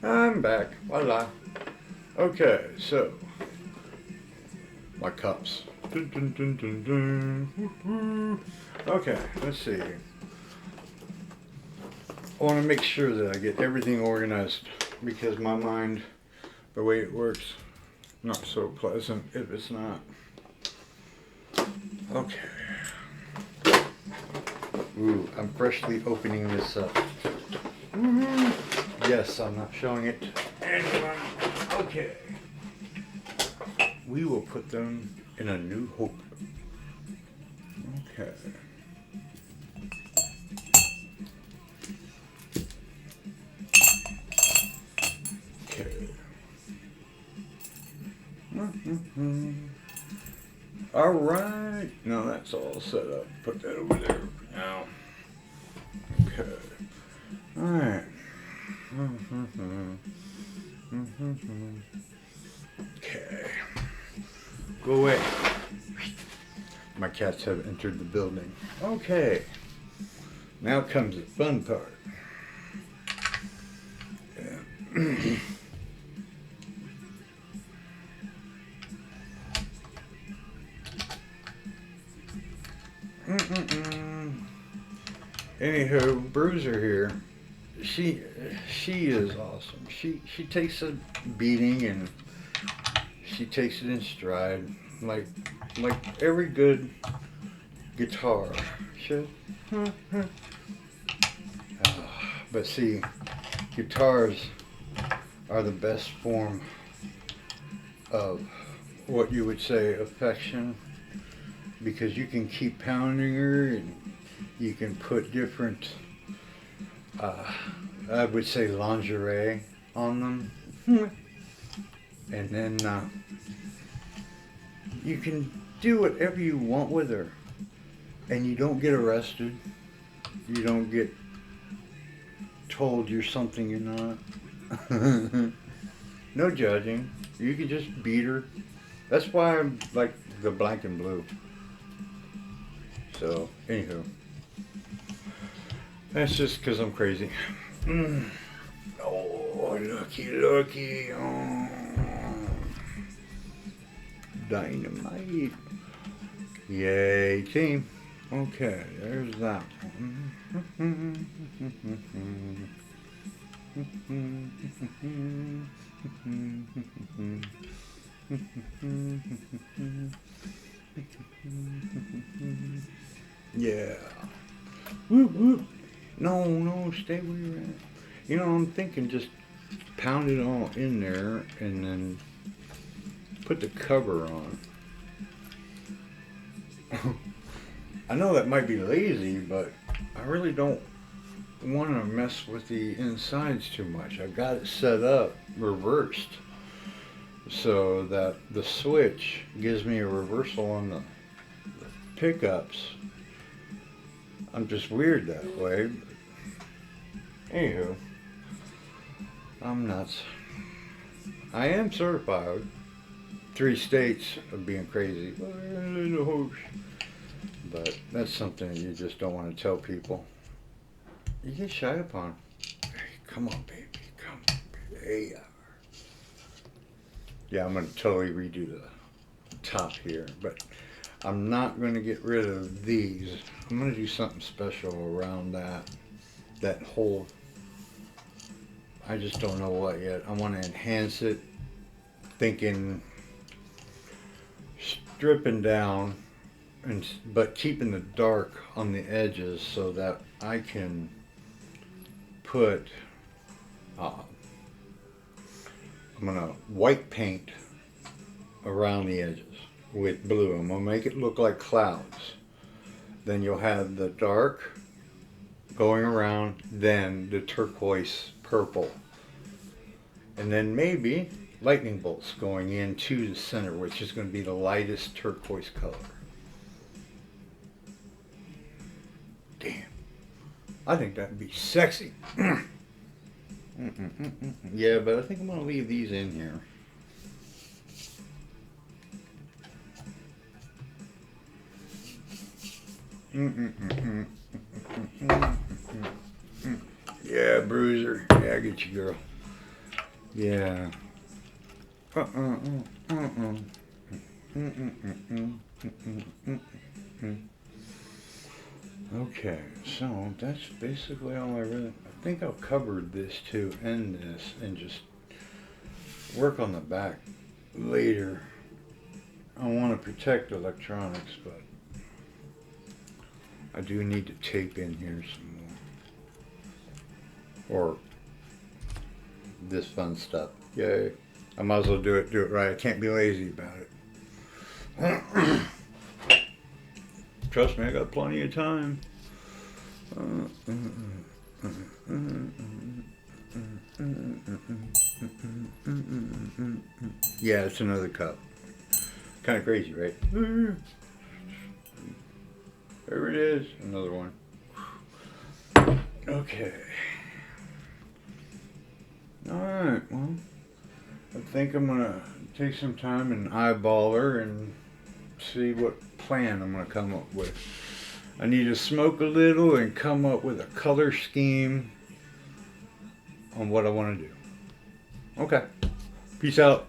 I'm back. Voila. Okay, so my cups. Dun, dun, dun, dun, dun. Woo-hoo. Okay, let's see. I want to make sure that I get everything organized because my mind, the way it works, not so pleasant if it's not. Okay. Ooh, I'm freshly opening this up. Woo-hoo. Yes, I'm not showing it to anyone. Okay. We will put them in a new hope. Okay. Okay. All right. Now that's all set up. Put that over there for now. Okay. All right. Okay. Go away. My cats have entered the building. Okay. Now comes the fun part. Yeah. Anywho, Bruiser here. She is awesome. She takes a beating and she takes it in stride, like every good guitar should. But see, guitars are the best form of what you would say affection, because you can keep pounding her and you can put different I would say lingerie on them, and then you can do whatever you want with her, and you don't get arrested. You don't get told you're something you're not. No judging. You can just beat her. That's why I like the black and blue. So, anywho, that's just because I'm crazy. Oh, looky. Oh. Dynamite. Yay, team. Okay, there's that one. Yeah. Whoop, whoop. No, stay where you're at. You know, I'm thinking just pound it all in there and then put the cover on. I know that might be lazy, but I really don't want to mess with the insides too much. I got it set up reversed so that the switch gives me a reversal on the pickups. I'm just weird that way. Anywho, I'm nuts. I am certified. 3 states of being crazy. But that's something you just don't want to tell people. You get shy upon. Hey, come on, baby. Come on, baby. There you are. Yeah, I'm going to totally redo the top here. But I'm not going to get rid of these. I'm going to do something special around that whole. I just don't know what yet. I want to enhance it. Thinking stripping down, but keeping the dark on the edges so that I can put. I'm gonna white paint around the edges with blue. I'm gonna make it look like clouds. Then you'll have the dark going around, then the turquoise purple, and then maybe lightning bolts going into the center, which is going to be the lightest turquoise color. Damn. I think that'd be sexy. Yeah, but I think I'm going to leave these in here. Yeah, Bruiser. Yeah, I get you, girl. Yeah. Okay, so that's basically all I think I'll cover this to end this and just work on the back later. I want to protect electronics, but I do need to tape in here some more. Or this fun stuff. Yay. I might as well do it right. I can't be lazy about it. Trust me, I got plenty of time. Yeah, it's another cup. Kind of crazy, right? There it is. Another one. Okay. Alright, well, I think I'm going to take some time and eyeball her and see what plan I'm going to come up with. I need to smoke a little and come up with a color scheme on what I want to do. Okay. Peace out.